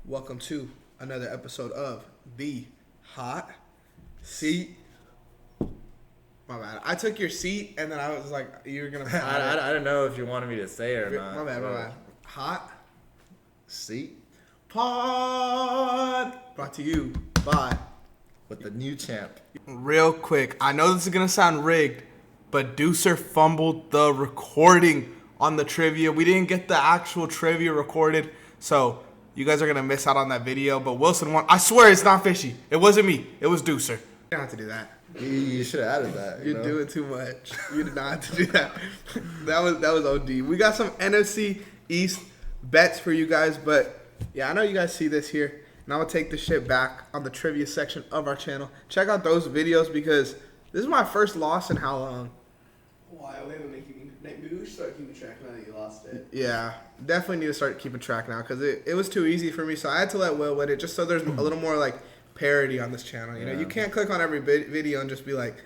Welcome to another episode of The Hot Seat. My bad. I took your seat and then I was like, you're going to... I don't know if you wanted me to say it or not. My bad. Hot Seat Pod. Brought to you by... with the new champ. Real quick, I know this is going to sound rigged, but Deucer fumbled the recording on the trivia. We didn't get the actual trivia recorded, so you guys are going to miss out on that video. But Wilson won. I swear it's not fishy. It wasn't me. It was Deucer. You don't have to do that. You should have added that. You're doing too much. You did not have to do that. That was OD. We got some NFC East bets for you guys, but yeah, I know you guys see this here. And I'm going to take this shit back on the trivia section of our channel. Check out those videos because this is my first loss in how long? Why? Maybe we should start keeping track now that you lost it. Yeah, definitely need to start keeping track now because it was too easy for me. So I had to let Will win it just so there's a little more like parody on this channel. You know, you can't click on every video and just be like,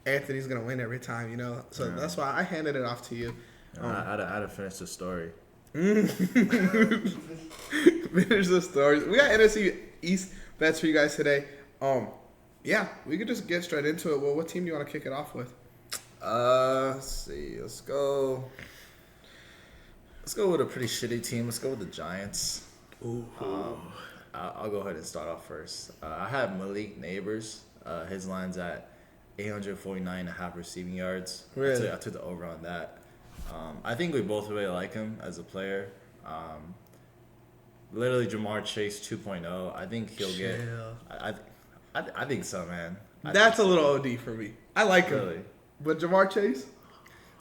Anthony's going to win every time, you know. So that's why I handed it off to you. I had to finish the story. Finish the stories. We got NFC East bets for you guys today. Yeah, we could just get straight into it. Well, what team do you want to kick it off with? Let's see. Let's go with a pretty shitty team. Let's go with the Giants. Ooh. I'll go ahead and start off first. I have Malik Neighbors. His line's at 849.5 receiving yards. Really? I took the over on that. I think we both really like him as a player. Literally Jamar Chase 2.0. I think he'll get. I think so, man. That's a little OD for me. I like him. Really. But Jamar Chase?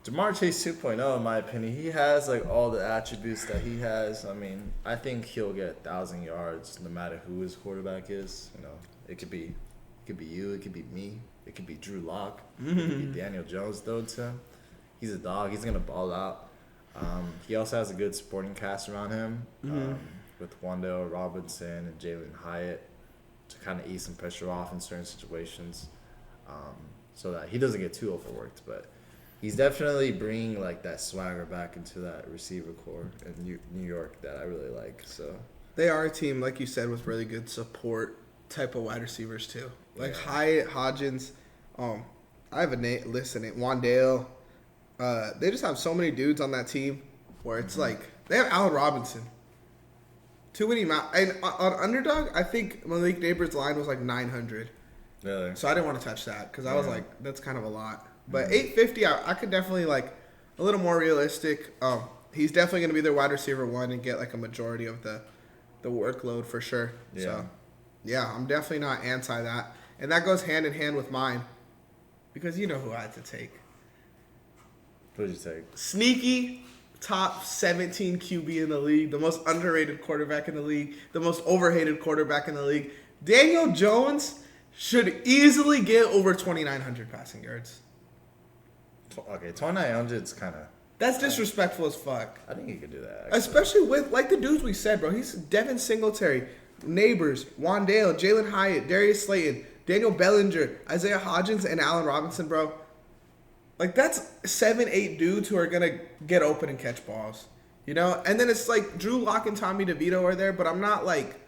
Jamar Chase 2.0, in my opinion, he has like all the attributes that he has. I mean, I think he'll get 1,000 yards no matter who his quarterback is. You know, it could be you, it could be me, it could be Drew Lock, it could be Daniel Jones thrown to him. He's a dog. He's gonna ball out. He also has a good supporting cast around him with Wan'Dale Robinson and Jalen Hyatt to kind of ease some pressure off in certain situations, so that he doesn't get too overworked. But he's definitely bringing like that swagger back into that receiver core in New York that I really like. So They are a team, like you said, with really good support type of wide receivers too. Like Hyatt, Hodgins. I have a list in it. Wan'Dale. They just have so many dudes on that team where it's like they have Allen Robinson. Too many and on Underdog, I think Malik Neighbors' line was like 900. really, So I didn't want to touch that because I was like, that's kind of a lot. But 850, I could definitely like a little more realistic. He's definitely going to be their wide receiver one and get like a majority of the workload for sure. Yeah. So yeah, I'm definitely not anti that, and that goes hand in hand with mine because you know who I had to take. who'd you take? Sneaky top 17 QB in the league, the most underrated quarterback in the league, the most overhated quarterback in the league. Daniel Jones should easily get over 2,900 passing yards. Okay, 2,900 is kind of. That's disrespectful as fuck. I think he could do that. Actually. Especially with, like the dudes we said, bro. He's Devin Singletary, Neighbors, Wan'Dale, Jalen Hyatt, Darius Slayton, Daniel Bellinger, Isaiah Hodgins, and Allen Robinson, bro. Like, that's 7-8 dudes who are going to get open and catch balls. You know? And then it's like Drew Lock and Tommy DeVito are there, but I'm not like,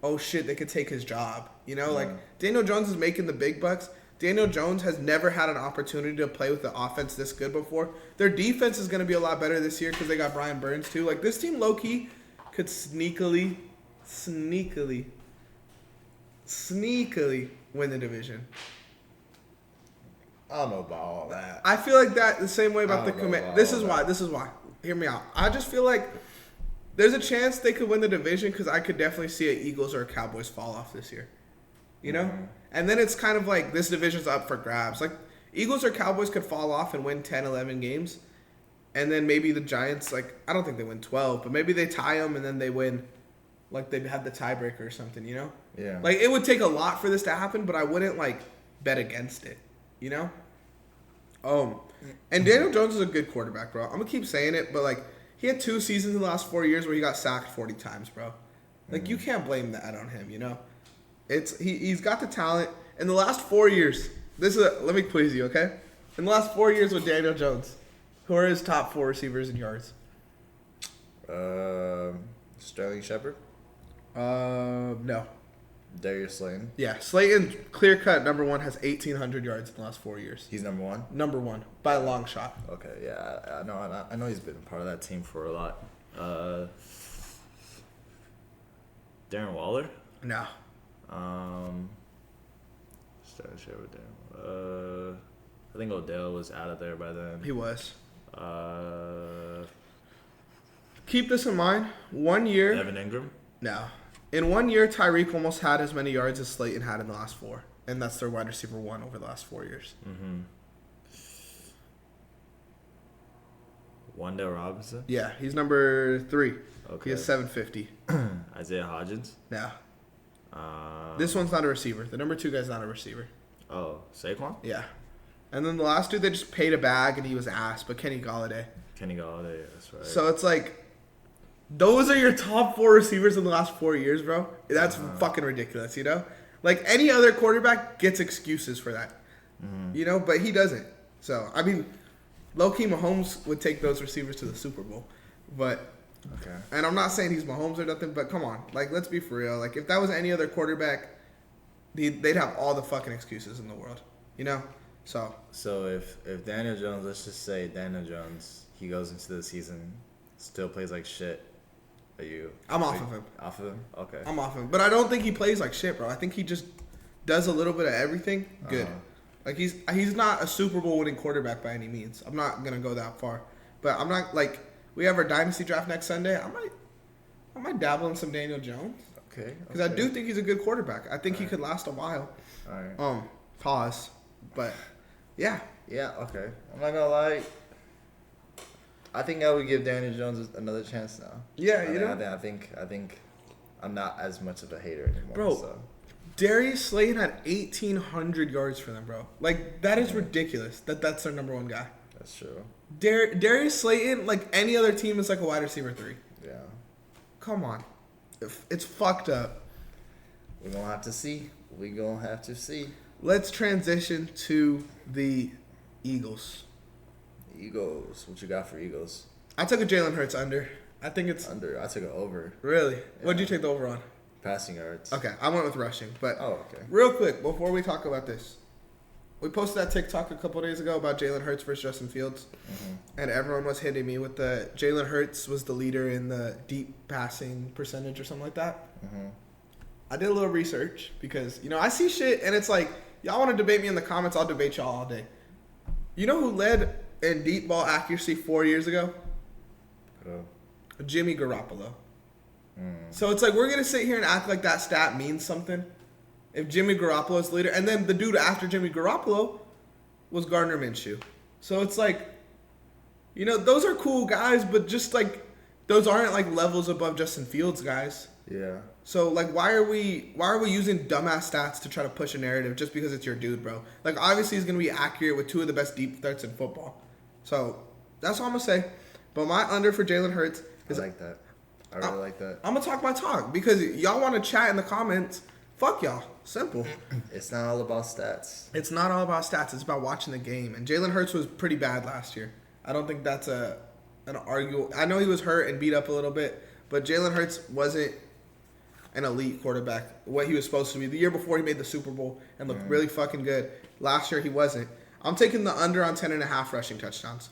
oh shit, they could take his job. You know? Like, Daniel Jones is making the big bucks. Daniel Jones has never had an opportunity to play with the offense this good before. Their defense is going to be a lot better this year because they got Brian Burns too. Like, this team low-key could sneakily win the division. I don't know about all that. I feel like that the same way about the command. This is why. Hear me out. I just feel like there's a chance they could win the division because I could definitely see an Eagles or a Cowboys fall off this year. You know? And then it's kind of like this division's up for grabs. Like, Eagles or Cowboys could fall off and win 10, 11 games. And then maybe the Giants, like, I don't think they win 12, but maybe they tie them and then they win. Like, they have the tiebreaker or something, you know? Yeah. Like, it would take a lot for this to happen, but I wouldn't, like, bet against it, you know? And Daniel Jones is a good quarterback, bro. I'm going to keep saying it, but, like, he had 2 seasons in the last 4 years where he got sacked 40 times, bro. Like, you can't blame that on him, you know? He's got the talent. In the last 4 years, let me quiz you, okay? In the last 4 years with Daniel Jones, who are his top 4 receivers in yards? Sterling Shepard. No. Darius Slayton. Yeah, Slayton, clear cut number one, has 1,800 yards in the last 4 years. He's number one. Number one by a long shot. Okay, yeah, I know he's been part of that team for a lot. Darren Waller. No. Start to share with Darren. I think Odell was out of there by then. He was. Keep Keep this in mind. 1 year. Evan Ingram. No. In 1 year, Tyreek almost had as many yards as Slayton had in the last 4. And that's their wide receiver 1 over the last 4 years. Mm-hmm. Wan'Dale Robinson. Yeah, he's number 3. Okay. He has 750. Isaiah Hodgins. No. This one's not a receiver. The number 2 guy's not a receiver. Oh, Saquon? Yeah. And then the last dude, they just paid a bag and he was ass, but Kenny Galladay. Kenny Galladay, that's right. So it's like, those are your top 4 receivers in the last 4 years, bro. That's fucking ridiculous, you know? Like, any other quarterback gets excuses for that. You know, but he doesn't. So, I mean, low-key Mahomes would take those receivers to the Super Bowl. But, okay. And I'm not saying he's Mahomes or nothing, but come on. Like, let's be for real. Like, if that was any other quarterback, they'd have all the fucking excuses in the world. You know? So if Daniel Jones, let's just say Daniel Jones, he goes into the season, still plays like shit, I'm off of him. Off of him? Okay. I'm off of him. But I don't think he plays like shit, bro. I think he just does a little bit of everything good. Like, he's not a Super Bowl winning quarterback by any means. I'm not going to go that far. But I'm not, like, we have our dynasty draft next Sunday. I might dabble in some Daniel Jones. Okay. Because I do think he's a good quarterback. I think he could last a while. All right. Pause. But, yeah. Yeah, okay. I'm not going to lie. I think I would give Daniel Jones another chance now. Yeah, I think I'm not as much of a hater anymore. Bro, so. Darius Slayton had 1,800 yards for them, bro. Like, that is ridiculous that's their number 1 guy. That's true. Darius Slayton, like any other team, is like a wide receiver 3. Yeah. Come on. It's fucked up. We're going to have to see. Let's transition to the Eagles. Eagles. What you got for Eagles? I took a Jalen Hurts under. I think it's... Under. I took it over. Really? Yeah. What did you take the over on? Passing yards. Okay, I went with rushing. But okay. Real quick, before we talk about this, we posted that TikTok a couple days ago about Jalen Hurts versus Justin Fields. And everyone was hitting me with the Jalen Hurts was the leader in the deep passing percentage or something like that. I did a little research because, you know, I see shit and it's like, y'all want to debate me in the comments, I'll debate y'all all day. You know who led in deep ball accuracy 4 years ago? Jimmy Garoppolo. So it's like, we're going to sit here and act like that stat means something. If Jimmy Garoppolo is the leader. And then the dude after Jimmy Garoppolo was Gardner Minshew. So it's like, you know, those are cool guys, but just like, those aren't like levels above Justin Fields guys. Yeah. So like, why are we using dumbass stats to try to push a narrative just because it's your dude, bro? Like, obviously he's going to be accurate with 2 of the best deep threats in football. So that's all I'm going to say. But my under for Jalen Hurts is... I like that. I really like that. I'm going to talk my talk because y'all want to chat in the comments. Fuck y'all. Simple. It's not all about stats. It's not all about stats. It's about watching the game. And Jalen Hurts was pretty bad last year. I don't think that's an argument. I know he was hurt and beat up a little bit, but Jalen Hurts wasn't an elite quarterback, what he was supposed to be. The year before, he made the Super Bowl and looked really fucking good. Last year, he wasn't. I'm taking the under on 10.5 rushing touchdowns.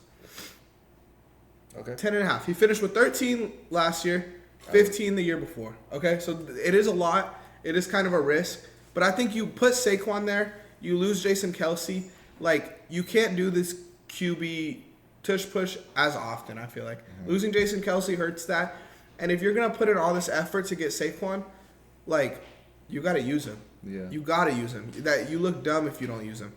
Okay. 10.5. He finished with 13 last year, 15 the year before. Okay, so it is a lot. It is kind of a risk. But I think you put Saquon there, you lose Jason Kelsey. Like, you can't do this QB tush-push as often, I feel like. Losing Jason Kelsey hurts that. And if you're going to put in all this effort to get Saquon, like, you got to use him. Yeah. You got to use him. That you look dumb if you don't use him.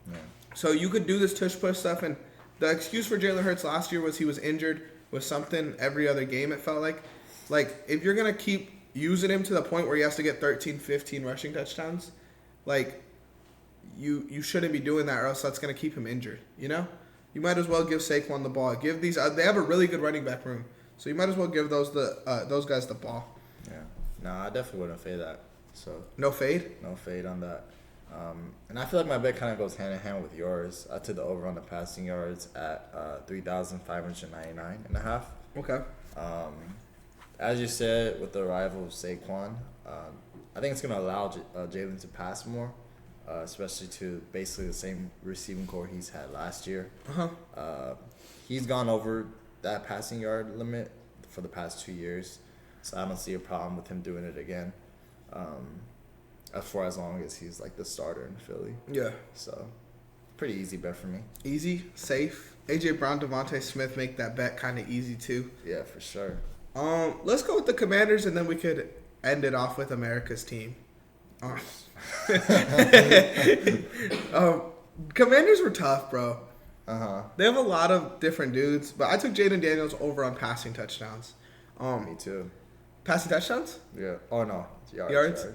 Yeah. So you could do this tush-push stuff. And the excuse for Jalen Hurts last year was he was injured with something every other game, it felt like. Like, if you're going to keep using him to the point where he has to get 13, 15 rushing touchdowns, like, you shouldn't be doing that or else that's going to keep him injured, you know? You might as well give Saquon the ball. Give these they have a really good running back room. So you might as well give those guys the ball. Yeah. No, I definitely wouldn't fade that. So No fade? No fade on that. And I feel like my bet kind of goes hand in hand with yours. I took the over on the passing yards at 3,599.5. Okay. as you said, with the arrival of Saquon, I think it's going to allow Jalen to pass more, especially to basically the same receiving core he's had last year. He's gone over that passing yard limit for the past 2 years, so I don't see a problem with him doing it again. For as long as he's like the starter in Philly. Yeah. So, pretty easy bet for me. Easy, safe. AJ Brown, Devontae Smith make that bet kind of easy too. Yeah, for sure. Let's go with the Commanders, and then we could end it off with America's team. Commanders were tough, bro. They have a lot of different dudes, but I took Jaden Daniels over on passing touchdowns. Me too. Passing touchdowns? Yeah. Oh no. Yards.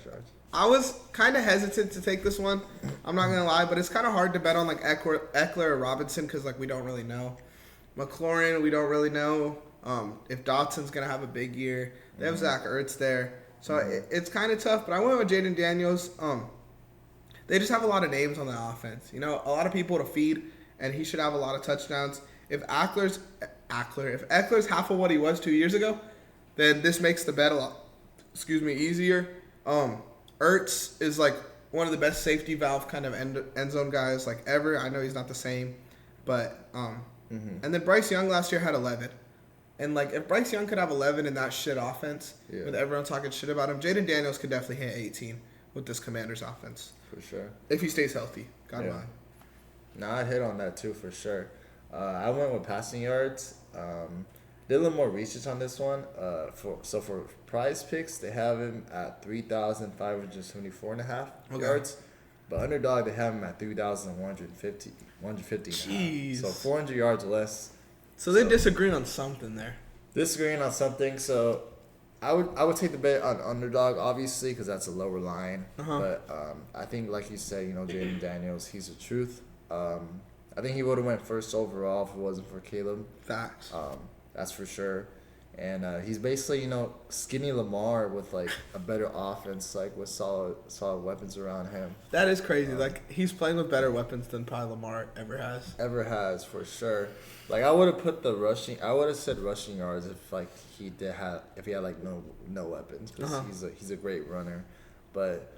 I was kind of hesitant to take this one. I'm not gonna lie, but it's kind of hard to bet on like Eckler or Robinson because like we don't really know. McLaurin, we don't really know if Dotson's gonna have a big year. They have Zach Ertz there, so it's kind of tough. But I went with Jaden Daniels. They just have a lot of names on the offense. You know, a lot of people to feed, and he should have a lot of touchdowns. If Eckler's half of what he was 2 years ago, then this makes the bet a lot, easier. Ertz is like one of the best safety valve kind of end zone guys like ever. I know he's not the same, but and then Bryce Young last year had 11. And like if Bryce Young could have 11 in that shit offense with everyone talking shit about him, Jaden Daniels could definitely hit 18 with this Commanders offense. For sure. If he stays healthy. God mind. No, I'd hit on that too for sure. I went with passing yards. Did a little more research on this one. For Prize Picks, they have him at 3,574.5 yards. But Underdog, they have him at 3,150. Jeez. So 400 yards less. So they disagree on something there. Disagreeing on something. So I would take the bet on Underdog, obviously, because that's a lower line. But I think, like you said, Jaden Daniels, he's the truth. I think he would have went first overall if it wasn't for Caleb. Facts. That's for sure. And he's basically, skinny Lamar with, like, a better offense, like, with solid weapons around him. That is crazy. He's playing with better weapons than probably Lamar ever has. For sure. Like, I would have said rushing yards if he had like no weapons, because he's a great runner. But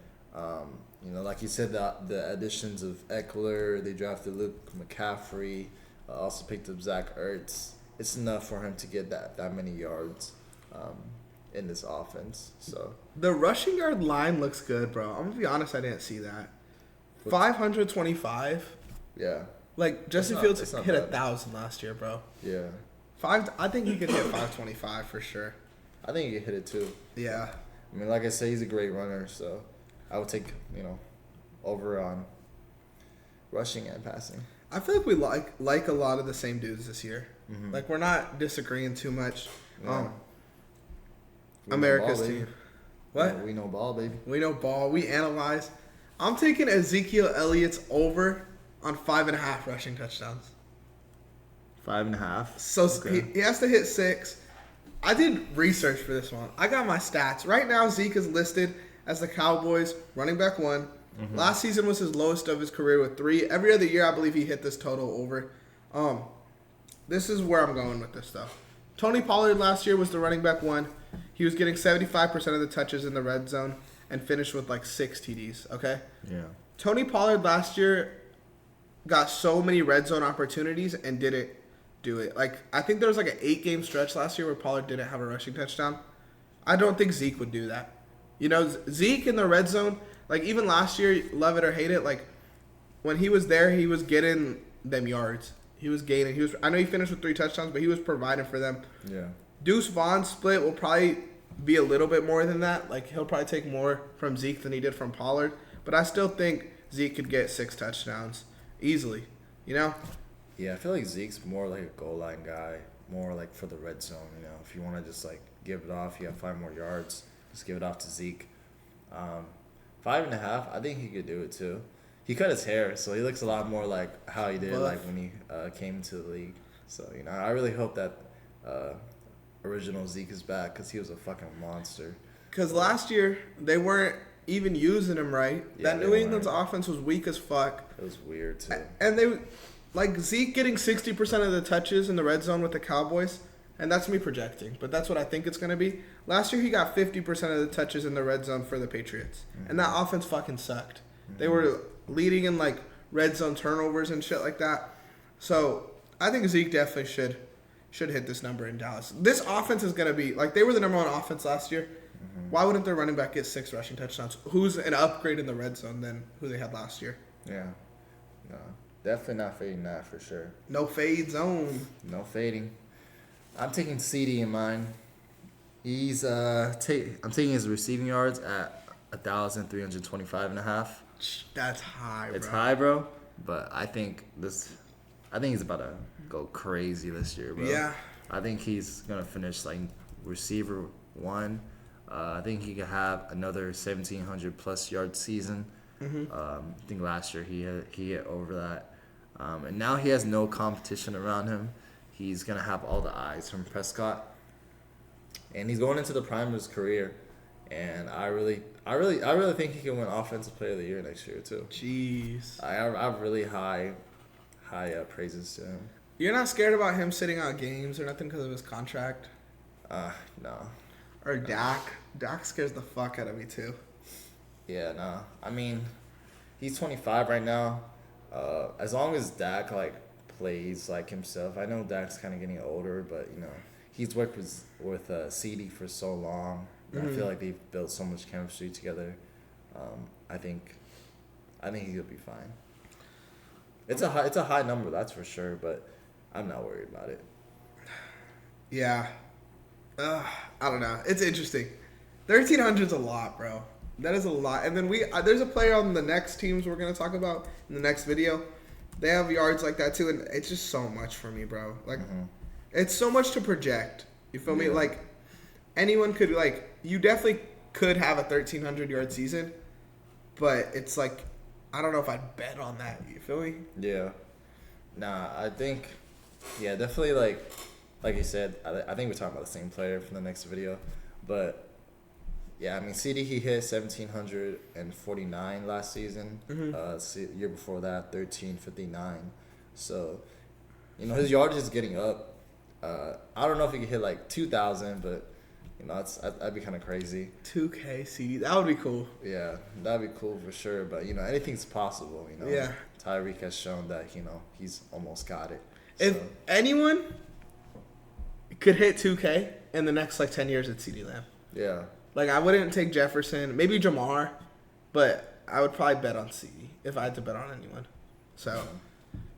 like you said, the additions of Eckler, they drafted Luke McCaffrey, also picked up Zach Ertz. It's enough for him to get that many yards in this offense. So the rushing yard line looks good, bro. I'm gonna be honest, I didn't see that. 525. Yeah. Like Justin Fields hit 1,000 last year, bro. Yeah. I think he could hit 525 for sure. I think he could hit it too. Yeah. I mean, like I said, he's a great runner, so I would take over on rushing and passing. I feel like we like a lot of the same dudes this year. Like we're not disagreeing too much. Yeah. America's ball, team. What? We know ball, baby. We know ball. We analyze. I'm taking Ezekiel Elliott's over on 5.5 rushing touchdowns. 5.5. So he has to hit 6. I did research for this one. I got my stats. Right now, Zeke is listed as the Cowboys running back 1. Last season was his lowest of his career with 3. Every other year, I believe he hit this total over. This is where I'm going with this stuff. Tony Pollard last year was the running back 1. He was getting 75% of the touches in the red zone and finished with like 6 TDs, okay? Yeah. Tony Pollard last year got so many red zone opportunities and didn't do it. Like, I think there was like an 8-game stretch last year where Pollard didn't have a rushing touchdown. I don't think Zeke would do that. Zeke in the red zone, like even last year, love it or hate it, like when he was there, he was getting them yards. He was gaining. I know he finished with 3 touchdowns, but he was providing for them. Yeah. Deuce Vaughn's split will probably be a little bit more than that. Like, he'll probably take more from Zeke than he did from Pollard. But I still think Zeke could get 6 touchdowns easily, Yeah, I feel like Zeke's more like a goal line guy, more like for the red zone, If you want to just, like, give it off, you have 5 more yards, just give it off to Zeke. 5.5, I think he could do it, too. He cut his hair, so he looks a lot more like how he did like when he came into the league. So, I really hope that original Zeke is back because he was a fucking monster. Because last year, they weren't even using him right. Yeah, that New England's offense was weak as fuck. It was weird, too. And Zeke getting 60% of the touches in the red zone with the Cowboys, and that's me projecting, but that's what I think it's going to be. Last year, he got 50% of the touches in the red zone for the Patriots, and that offense fucking sucked. They were leading in, like, red zone turnovers and shit like that. So I think Zeke definitely should hit this number in Dallas. This offense is going to be, like, they were the number one offense last year. Why wouldn't their running back get 6 rushing touchdowns? Who's an upgrade in the red zone than who they had last year? Yeah. No. Definitely not fading that for sure. No fade zone. No fading. I'm taking CeeDee in mine. He's I'm taking his receiving yards at 1,325.5. That's high, bro. It's high, bro. But I think he's about to go crazy this year, bro. Yeah. I think he's gonna finish like receiver 1. I think he could have another 1,700 plus yard season. I think last year he hit over that, and now he has no competition around him. He's gonna have all the eyes from Prescott, and he's going into the prime of his career. And I really think he can win Offensive Player of the Year next year too. Jeez. I have really high praises to him. You're not scared about him sitting out games or nothing because of his contract? No. Or Dak? Dak scares the fuck out of me too. Yeah, no. I mean, he's 25 right now. As long as Dak like plays like himself, I know Dak's kind of getting older, but you know he's worked with CeeDee for so long. I feel like they've built so much chemistry together. I think he's gonna be fine. It's a high number, that's for sure, but I'm not worried about it. Yeah. I don't know. It's interesting. 1,300's a lot, bro. That is a lot. And then there's a player on the next teams we're going to talk about in the next video. They have yards like that too, and it's just so much for me, bro. Like, it's so much to project. You feel me? Like, anyone could, like, you definitely could have a 1,300 yard season, but it's like, I don't know if I'd bet on that. You feel me? Yeah. Nah, I think, yeah, definitely like you said, I think we're talking about the same player from the next video. But, yeah, I mean, CeeDee, he hit 1,749 last season. Year before that, 1,359. So, you know, his yardage is getting up. I don't know if he could hit, like, 2,000, but, you know, that'd be kind of crazy. 2K CeeDee. That would be cool. Yeah, that'd be cool for sure. But, you know, anything's possible, you know. Yeah. Tyreek has shown that, you know, he's almost got it. If So, anyone could hit 2K in the next, like, 10 years, it's CeeDee Lamb. yeah. Like, I wouldn't take Jefferson, maybe Jamar, but I would probably bet on CeeDee if I had to bet on anyone. So,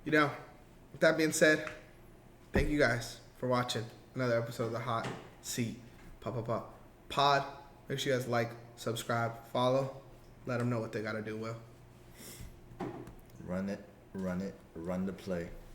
you know, with that being said, thank you guys for watching another episode of the Hot Seat Pod. Make sure you guys like, subscribe, follow. Let them know what they got to do, Will. Run the play.